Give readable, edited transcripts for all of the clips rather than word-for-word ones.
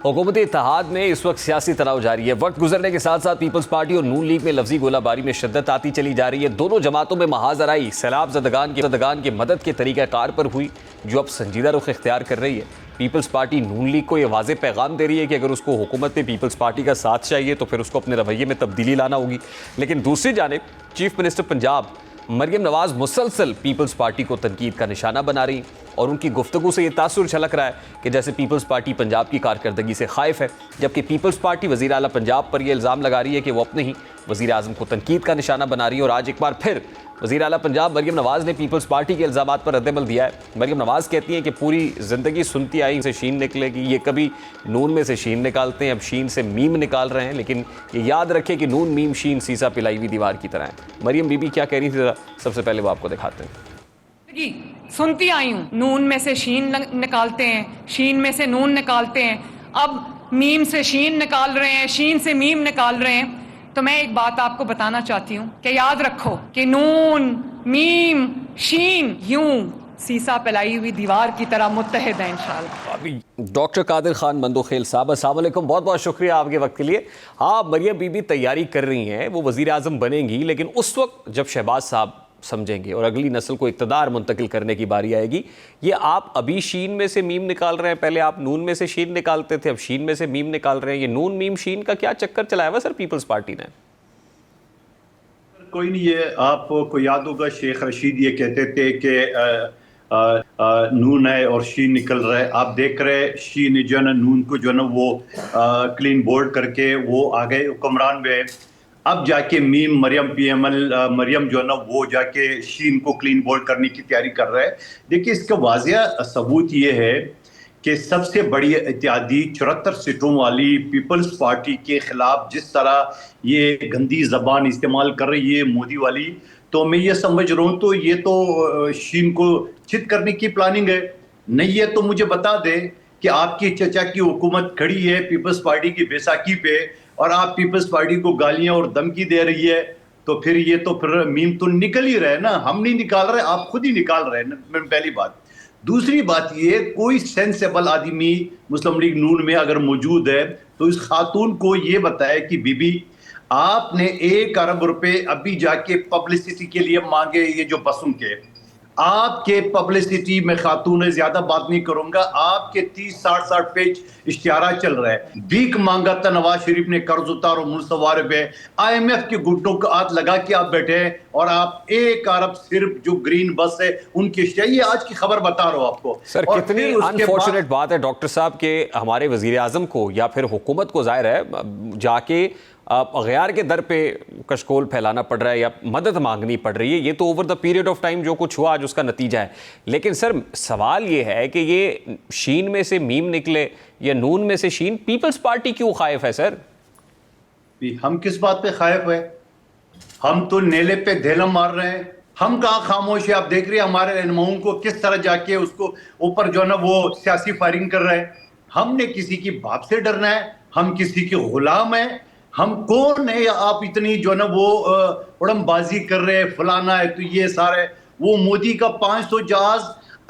حکومتی اتحاد میں اس وقت سیاسی تناؤ جاری ہے. وقت گزرنے کے ساتھ ساتھ پیپلز پارٹی اور نون لیگ میں لفظی گولہ باری میں شدت آتی چلی جا رہی ہے. دونوں جماعتوں میں محاذ آرائی سیلاب زدگان کی مدد کے طریقہ کار پر ہوئی, جو اب سنجیدہ رخ اختیار کر رہی ہے. پیپلز پارٹی نون لیگ کو یہ واضح پیغام دے رہی ہے کہ اگر اس کو حکومت میں پیپلز پارٹی کا ساتھ چاہیے تو پھر اس کو اپنے رویے میں تبدیلی لانا ہوگی. لیکن دوسری جانب چیف منسٹر پنجاب مریم نواز مسلسل پیپلز پارٹی کو تنقید کا نشانہ بنا رہی ہیں, اور ان کی گفتگو سے یہ تاثر جھلک رہا ہے کہ جیسے پیپلز پارٹی پنجاب کی کارکردگی سے خائف ہے, جبکہ پیپلز پارٹی وزیر اعلیٰ پنجاب پر یہ الزام لگا رہی ہے کہ وہ اپنے ہی وزیر اعظم کو تنقید کا نشانہ بنا رہی ہے. اور آج ایک بار پھر وزیر اعلیٰ پنجاب مریم نواز نے پیپلز پارٹی کے الزامات پر رد عمل دیا ہے. مریم نواز کہتی ہیں کہ پوری زندگی سنتی آئی سے شین نکلے گی, یہ کبھی نون میں سے شین نکالتے ہیں, اب شین سے میم نکال رہے ہیں, لیکن یہ یاد رکھے کہ نون میم شین سیسا پلائی ہوئی دیوار کی طرح ہے. مریم بی بی کیا کہہ رہی تھی, سب سے پہلے وہ آپ کو دکھاتے ہیں. سنتی آئی ہوں نون میں سے شین نکالتے ہیں, شین میں سے نون نکالتے ہیں, اب میم سے شین نکال رہے ہیں, شین سے میم نکال رہے ہیں. تو میں ایک بات آپ کو بتانا چاہتی ہوں کہ یاد رکھو کہ نون میم شین یوں سیسا پلائی ہوئی دیوار کی طرح متحد ہیں انشاءاللہ. ڈاکٹر قادر خان مندوخیل صاحب السلام علیکم, بہت بہت شکریہ آپ کے وقت کے لیے. ہاں, مریم بی بی تیاری کر رہی ہیں, وہ وزیر اعظم بنیں گی, لیکن اس وقت جب شہباز صاحب سمجھیں گے اور اگلی نسل کو اقتدار منتقل کرنے کی باری آئے گی. یہ آپ ابھی شین میں سے میم نکال رہے ہیں, پہلے آپ نون میں سے شین نکالتے تھے, اب شین میں سے میم نکال رہے ہیں. یہ نون میم شین کا کیا چکر چلایا ہوا سر پیپلز پارٹی نے؟ کوئی نہیں, یہ آپ کو یاد ہوگا شیخ رشید یہ کہتے تھے کہ نون ہے اور شین نکل رہا ہے. آپ دیکھ رہے شین جو ہے نا نون کو جو ہے نا وہ کلین بورڈ کر کے وہ آگئے حکمران میں. اب جا کے میم مریم پی ایم ایل مریم جو ہے نا وہ جا کے شین کو کلین بورڈ کرنے کی تیاری کر رہا ہے. دیکھیں اس کا واضح ثبوت یہ ہے کہ سب سے بڑی اتحادی 74 سیٹوں والی پیپلز پارٹی کے خلاف جس طرح یہ گندی زبان استعمال کر رہی ہے مودی والی, تو میں یہ سمجھ رہا ہوں تو یہ تو شین کو چت کرنے کی پلاننگ ہے. نہیں ہے تو مجھے بتا دے کہ آپ کی چچا کی حکومت کھڑی ہے پیپلز پارٹی کی بیساکھی پہ, اور آپ پیپلز پارٹی کو گالیاں اور دھمکی دے رہی ہے, تو پھر یہ تو پھر میم تو نکل ہی رہے نا. ہم نہیں نکال رہے, آپ خود ہی نکال رہے ہیں, پہلی بات. دوسری بات یہ, کوئی سینسیبل آدمی مسلم لیگ نون میں اگر موجود ہے تو اس خاتون کو یہ بتائے کہ بی بی آپ نے 1 ارب روپے ابھی جا کے پبلسٹی کے لیے مانگے, یہ جو بسوں کے آپ کے پبلسٹی میں خاتون زیادہ بات نہیں کروں گا, آپ کے 30-60 پیج اشتہارات چل رہے ہیں. بھیک مانگا تھا نواز شریف نے, قرض اتارو منصوارے پہ, آئی ایم ایف کے گھٹنوں کو ہاتھ لگا کے آپ بیٹھے ہیں, اور آپ 1 ارب صرف جو گرین بس ہے ان کی اشتہار. یہ آج کی خبر بتا رہا ہوں آپ کو. سر کتنی انفارچونیٹ بات ہے ڈاکٹر صاحب کہ ہمارے وزیر اعظم کو یا پھر حکومت کو ظاہر ہے جا کے اغیار کے در پہ کشکول پھیلانا پڑ رہا ہے یا مدد مانگنی پڑ رہی ہے. یہ تو over the period of time جو کچھ ہوا آج اس کا نتیجہ ہے. لیکن سر سوال یہ ہے کہ یہ شین میں سے میم نکلے یا نون میں سے شین, پیپلز پارٹی کیوں خائف ہے سر؟ ہم کس بات پہ خائف ہے؟ ہم تو نیلے پہ دھیلم مار رہے ہیں. ہم کہاں خاموش ہے؟ آپ دیکھ رہے ہیں ہمارے رہنماؤں کو کس طرح جا کے اس کو اوپر جو ہے نا وہ سیاسی فائرنگ کر رہے ہیں. ہم نے کسی کی باپ سے ڈرنا ہے؟ ہم کسی کے غلام ہیں؟ ہم کون ہے آپ اتنی جو ہے نا وہ اڑم بازی کر رہے ہیں فلانا ہے تو یہ سارے. وہ مودی کا 500 جہاز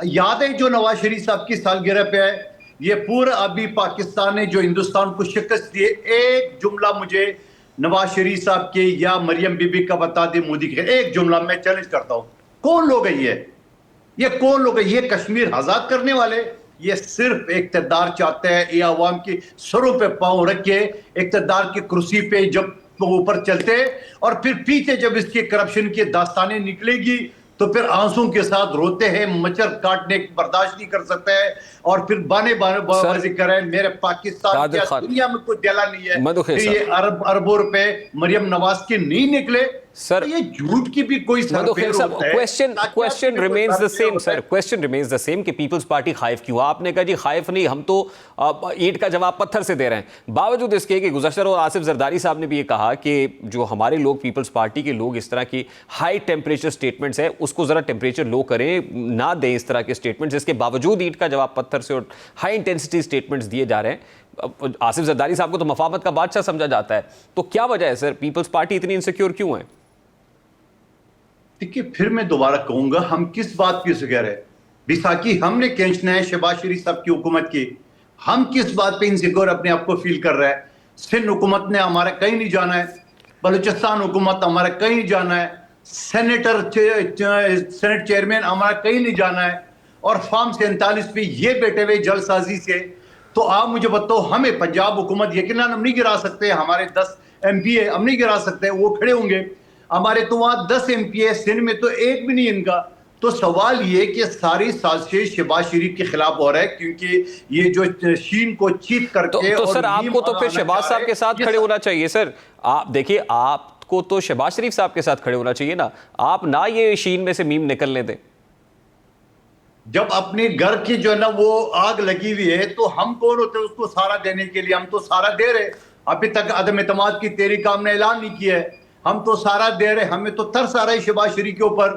یاد ہے جو نواز شریف صاحب کی سالگرہ پہ ہے, یہ پورا ابھی پاکستان نے جو ہندوستان کو شکست دی. ایک جملہ مجھے نواز شریف صاحب کے یا مریم بی بی کا بتا دے مودی کے, ایک جملہ میں چیلنج کرتا ہوں. کون لوگ ہیں یہ کون لوگ ہیں؟ یہ کشمیر آزاد کرنے والے؟ یہ صرف اقتدار چاہتے ہیں. یہ عوام کی سروں پہ پاؤں رکھ کے اقتدار کی کرسی پہ جب اوپر چلتے, اور پھر پیچھے جب اس کی کرپشن کی داستانیں نکلے گی تو پھر آنسوں کے ساتھ روتے ہیں, مچھر کاٹنے برداشت نہیں کر سکتے ہیں, اور پھر بانے بازی کریں میرے پاکستان کیا دنیا میں کوئی دیلا نہیں ہے کہ یہ اربوں روپے مریم نواز کے نہیں نکلے. سر یہ جھوٹ کی بھی کوئی مندوخیل صاحب question remains the same sir, question remains the same کہ پیپلز پارٹی خائف کیوں؟ آپ نے کہا جی خائف نہیں, ہم تو اینٹ کا جواب پتھر سے دے رہے ہیں. باوجود اس کے کہ گزشتہ روز آصف زرداری صاحب نے بھی یہ کہا کہ جو ہمارے لوگ پیپلز پارٹی کے لوگ اس طرح کی ہائی ٹیمپریچر سٹیٹمنٹس ہیں اس کو ذرا ٹیمپریچر لو کریں, نہ دیں اس طرح کے سٹیٹمنٹس. اس کے باوجود اینٹ کا جواب پتھر سے اور ہائی انٹینسٹی سٹیٹمنٹس دیے جا رہے ہیں. آصف زرداری صاحب کو تو مفاہمت کا بادشاہ سمجھا جاتا ہے, تو کیا وجہ ہے سر پیپلز پارٹی اتنی انسیکیور کیوں ہے؟ دیکھیے پھر میں دوبارہ کہوں گا, ہم کس بات کی ذکر ہے؟ بیساکھی ہم نے کھینچنا ہے شہباز شریف صاحب کی حکومت کی. ہم کس بات پہ انسیکیور اپنے آپ کو فیل کر رہے ہیں؟ سندھ حکومت نے ہمارا کہیں نہیں جانا ہے, بلوچستان حکومت ہمارا کہیں نہیں جانا ہے, سینٹ چیئرمین ہمارا کہیں نہیں جانا ہے, اور فارم 47 پہ یہ بیٹھے ہوئے جل سازی سے. تو آپ مجھے بتاؤ, ہمیں پنجاب حکومت یقیناً ہم نہیں گرا سکتے, ہمارے 10 MP ہے, ہم نہیں گرا سکتے, وہ کھڑے ہوں گے. ہمارے تو وہاں 10 MP ہے, سندھ میں تو ایک بھی نہیں ان کا. تو سوال یہ کہ ساری سازشیں شہباز شریف کے خلاف ہو رہا ہے, کیونکہ یہ جو شین کو چیت کر کے تو سر آپ کو تو پھر شہباز صاحب کے ساتھ کھڑے ہونا چاہیے سر. آپ دیکھیے, آپ کو تو شہباز شریف صاحب کے ساتھ کھڑے ہونا چاہیے نا, آپ نہ یہ شین میں سے میم نکلنے دیں. جب اپنے گھر کی جو ہے نا وہ آگ لگی ہوئی ہے تو ہم کون ہوتے ہیں اس کو سہارا دینے کے لیے؟ ہم تو سہارا دے رہے, ابھی تک عدم اعتماد کی تحریک ہم نے اعلان نہیں کیا ہے, ہم تو سہارا دے رہے, ہمیں تو ترس آ رہا ہے شہباز شریف کے اوپر.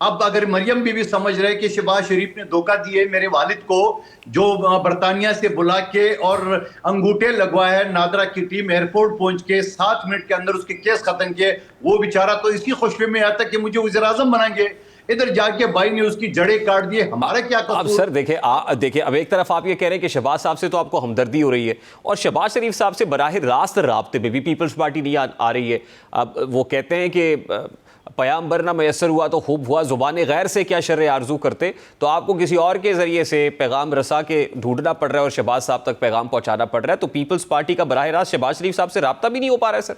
اب اگر مریم بھی سمجھ رہے کہ شہباز شریف نے دھوکہ دیے میرے والد کو, جو برطانیہ سے بلا کے اور انگوٹھے لگوایا ہے, نادرا کی ٹیم ایئرپورٹ پہنچ کے 7 منٹ کے اندر اس کے کیس ختم کیے, وہ بیچارہ تو اسی خوشبے میں آتا کہ مجھے وزیر اعظم بنائیں گے, ادھر جا کے بھائی نے اس کی جڑیں کاٹ دیے. ہمارا کیا قصور؟ اب سر دیکھیں اب ایک طرف آپ یہ کہہ رہے ہیں کہ شہباز صاحب سے تو آپ کو ہمدردی ہو رہی ہے, اور شہباز شریف صاحب سے براہ راست رابطے میں بھی پیپلز پارٹی نہیں آ رہی ہے. اب وہ کہتے ہیں کہ پیام نہ میسر ہوا تو خوب ہوا, زبان غیر سے کیا شر آرزو کرتے, تو آپ کو کسی اور کے ذریعے سے پیغام رسا کے ڈھونڈنا پڑ رہا ہے اور شہباز صاحب تک پیغام پہنچانا پڑ رہا ہے. تو پیپلز پارٹی کا براہ راست شہباز شریف صاحب سے رابطہ بھی نہیں ہو پا رہا ہے سر.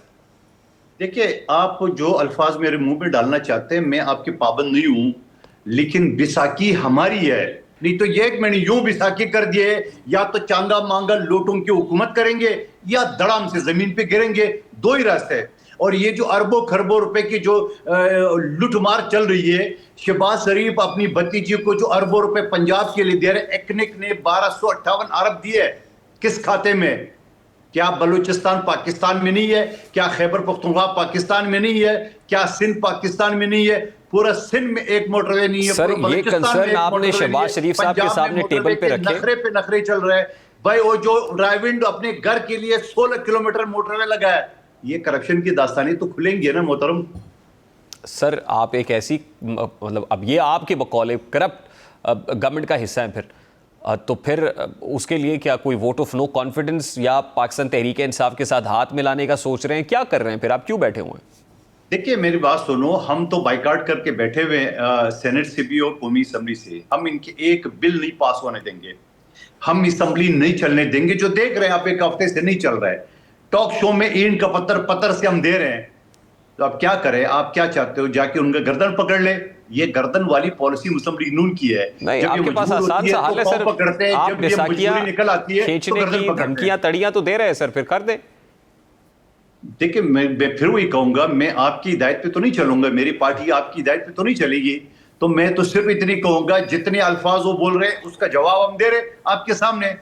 دیکھیے, آپ جو الفاظ میرے منہ میں ڈالنا چاہتے ہیں میں آپ کے پابند نہیں ہوں, لیکن بیساکھی ہماری ہے. نہیں تو یہ میں نے یوں بیساکھی کر دیے, یا تو چاندہ مانگا لوٹوں کی حکومت کریں گے یا دڑام سے زمین پہ گریں گے, دو ہی راستے. اور یہ جو اربوں خربوں روپے کی جو لوٹ مار چل رہی ہے, شہباز شریف اپنی بھتیجی کو جو اربوں روپے پنجاب کے لیے دے رہے, ایکنک نے 1258 ارب دیے, کس کھاتے میں؟ کیا بلوچستان پاکستان میں نہیں ہے؟ کیا خیبر پختونخوا پاکستان میں نہیں ہے؟ کیا سندھ پاکستان میں نہیں ہے؟ پورا سندھ میں ایک موٹر وے نہیں ہے. سر یہ کنسرن آپ نے شہباز شریف صاحب کے سامنے ٹیبل پہ رکھے, نخرے پہ نخرے چل رہے ہیں بھائی. وہ جو ڈرائیونڈ اپنے گھر کے لیے 16 کلومیٹر موٹر وے لگا ہے, یہ کرپشن کی داستانیں تو کھلیں گی نا محترم. سر آپ ایک ایسی مطلب اب یہ آپ کے بقول کرپٹ گورنمنٹ کا حصہ ہیں, تو پھر اس کے لیے کیا کوئی ووٹ آف نو کانفیڈنس یا پاکستان تحریک انصاف کے ساتھ ہاتھ ملانے کا سوچ رہے ہیں؟ کیا کر رہے ہیں پھر آپ, کیوں بیٹھے ہوئے ہیں؟ دیکھیے میری بات سنو, ہم تو بائیکاٹ کر کے بیٹھے ہوئے سینٹ سے بھی اور قومی اسمبلی سے. ہم ان کے ایک بل نہیں پاس ہونے دیں گے, ہم اسمبلی نہیں چلنے دیں گے. جو دیکھ رہے ہیں آپ, ایک ہفتے سے نہیں چل رہا ہے. ٹاک شو میں اینٹ کا پتر سے ہم دے رہے ہیں, تو آپ کیا کریں؟ آپ کیا چاہتے ہو, جا کے ان کا گردن پکڑ لے؟ یہ گردن والی پالیسی مسلم لیگ نون کی ہے. نہیں, آپ کے پاس آسان سا حل ہے سر, آپ بیساکھیاں کھینچنے کی دھمکیاں تڑیاں تو دے رہے ہیں سر, پھر کر دیں. دیکھیں میں پھر وہی کہوں گا, میں آپ کی ہدایت پہ تو نہیں چلوں گا, میری پارٹی آپ کی ہدایت پہ تو نہیں چلے گی. تو میں تو صرف اتنی کہوں گا, جتنے الفاظ وہ بول رہے ہیں اس کا جواب ہم دے رہے آپ کے سامنے.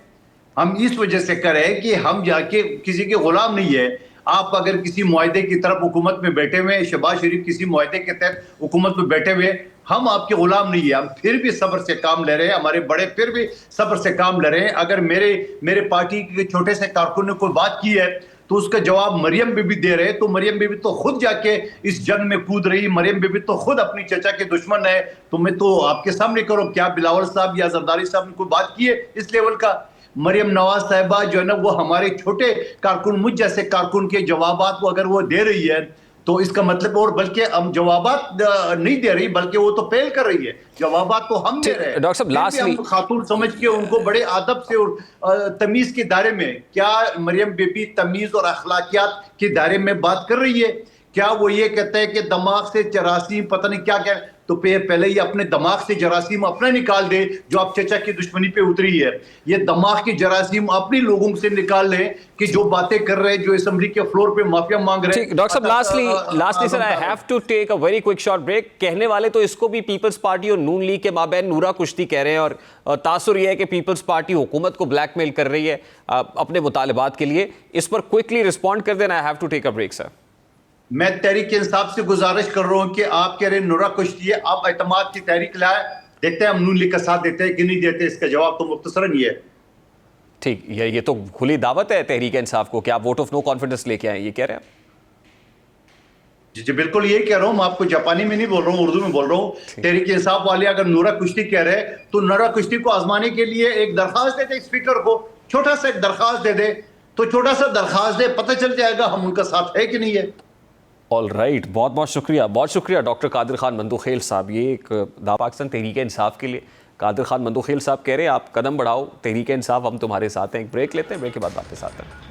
ہم اس وجہ سے کریں کہ ہم جا کے کسی کے غلام نہیں ہے. آپ اگر کسی معاہدے کی طرف حکومت میں بیٹھے ہوئے, شہباز شریف کسی معاہدے کے تحت حکومت میں بیٹھے ہوئے, ہم آپ کے غلام نہیں ہیں. ہم پھر بھی صبر سے کام لے رہے ہیں, ہمارے بڑے پھر بھی صبر سے کام لے رہے ہیں. اگر میرے پارٹی کے چھوٹے سے کارکن نے کوئی بات کی ہے تو اس کا جواب مریم بی بی دے رہے. تو مریم بی بی تو خود جا کے اس جنگ میں کود رہی, مریم بی بی تو خود اپنی چچا کے دشمن ہے. تو میں تو آپ کے سامنے کروں, کیا بلاول صاحب یا زرداری صاحب نے کوئی بات کی ہے اس لیول کا؟ مریم نواز صاحبہ جو ہے نا, وہ ہمارے چھوٹے کارکن, مجھ جیسے کارکن کے جوابات وہ اگر وہ دے رہی ہے تو اس کا مطلب, اور بلکہ ہم جوابات نہیں دے رہی بلکہ وہ تو پہل کر رہی ہے. جوابات تو ہم دے رہے ہیں. ڈاکٹر صاحب لاسٹلی خاتون سمجھ کے ان کو بڑے ادب سے اور تمیز کے دائرے میں, کیا مریم بی بی تمیز اور اخلاقیات کے دائرے میں بات کر رہی ہے؟ کیا وہ یہ کہتا ہے کہ دماغ سے جراثیم پتہ نہیں کیا کیا؟ تو پہلے یہ اپنے دماغ سے جراثیم اپنا نکال دے جو آپ چچا کی دشمنی پہ اتری ہے. یہ دماغ کی جراثیم اپنی لوگوں سے نکال لیں کہ جو باتیں کر رہے ہیں, جو اسمبلی کے فلور پہ معافیا مانگ رہے ہیں. ڈاکٹر صاحب lastly sir I have to take a very quick short break. کہنے والے تو اس کو بھی پیپلز پارٹی اور نون لیگ کے مابین نورا کشتی کہہ رہے ہیں, اور تاثر یہ ہے کہ پیپلز پارٹی حکومت کو بلیک میل کر رہی ہے اپنے مطالبات کے لیے. اس پر کوئکلی رسپونڈ کر دینا. I have to take a break sir. میں تحریک انصاف سے گزارش کر رہا ہوں کہ آپ کہہ رہے ہیں نورا کشتی ہے, آپ اعتماد کی تحریک لائے, دیکھتے ہیں ہم نون لیگ کا ساتھ دیتے ہیں کہ نہیں دیتے. اس کا جواب تو مختصراً یہ ہے. ٹھیک, یہ تو کھلی دعوت ہے تحریک انصاف کو کہ آپ ووٹ آف نو کانفیڈنس لے کے آئیں, یہ کہہ رہے ہیں. جی بالکل یہی کہہ رہا ہوں. میں آپ کو جاپانی میں نہیں بول رہا ہوں, اردو میں بول رہا ہوں. تحریک انصاف والے اگر نورا کشتی کہہ رہے تو نورا کشتی کو آزمانے کے لیے ایک درخواست دیتے اسپیکر کو, چھوٹا سا ایک درخواست دے دے تو چھوٹا سا درخواست دے, پتہ چل جائے گا ہم ان کا ساتھ ہے کہ نہیں ہے. آل رائٹ, بہت بہت شکریہ ڈاکٹر قادر خان مندوخیل صاحب. یہ ایک پاکستان تحریک انصاف کے لیے قادر خان مندوخیل صاحب کہہ رہے ہیں آپ قدم بڑھاؤ تحریک انصاف, ہم تمہارے ساتھ ہیں. ایک بریک لیتے ہیں, بریک کے بعد واپس آتے ہیں.